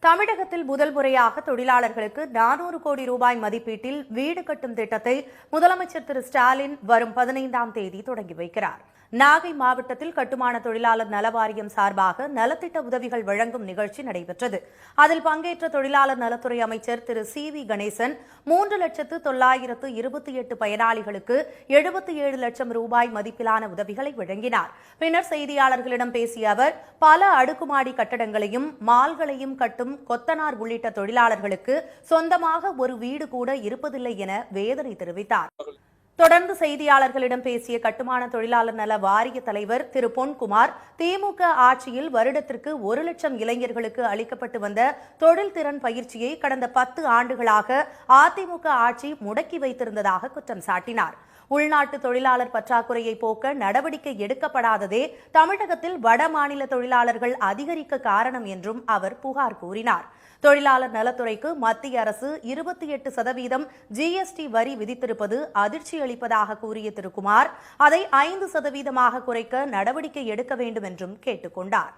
தமிழகத்தில் முதல் முறையாக தொழிலாளர்களுக்கு 400 கோடி ரூபாய் மதிப்பீட்டில் வீடு கட்டும் திட்டத்தை முதலமைச்சர் திரு ஸ்டாலின் வரும் 15ஆம் தேதி தொடங்கி வைக்கிறார். நாகை மாவட்டத்தில் கட்டுமான தொழிலாளர் நலவாரியம் சார்பாக நலத்திட்ட உதவிகள் வழங்கும் நிகழ்ச்சி நடைபெற்றது. அதில் பங்கேற்ற தொழிலாளர் நலத்துறை அமைச்சர் திரு சி.வி. கணேசன் 3,928 பயனாளிகளுக்கு 77 லட்சம் ரூபாய் மதிப்பிலான உதவிகளை வழங்கினார். பின்னர் செய்தியாளர்களிடம் பேசிய அவர், பல அடுக்குமாடி கட்டடங்களையும் மால்களையும் கட்டும் கொத்தனார் உள்ளிட்ட தொழிலாளர்களுக்கு சொந்தமாக ஒரு வீடு கூட இருப்பதில்லை என வேதனை தெரிவித்தார். தொடர்ந்து செய்தியாளர்களிடம் பேசிய கட்டுமான தொழிலாளர் நல வாரிய தலைவர் திரு பொன்குமார், திமுக ஆட்சியில் வருடத்திற்கு 1 லட்சம் இளைஞர்களுக்கு அளிக்கப்பட்டு வந்த தொழில் திறன் பயிற்சியை கடந்த 10 ஆண்டுகளாக அதிமுக ஆட்சி முடக்கி வைத்திருந்ததாக குற்றம் சாட்டினார். உள்நாட்டு தொழிலாளர் பற்றாக்குறையை போக்க நடவடிக்கை எடுக்கப்படாததே தமிழகத்தில் வட மாநில தொழிலாளர்கள் அதிகரிக்க காரணம் என்றும் அவர் புகார் கூறினார். தொழிலாளர் நலத்துறைக்கு மத்திய அரசு 28% ஜிஎஸ்டி வரி விதித்திருப்பது அதிர்ச்சி அளிப்பதாக கூறிய திரு குமார், அதை 5% குறைக்க நடவடிக்கை எடுக்க வேண்டும் என்றும் கேட்டுக் கொண்டார்.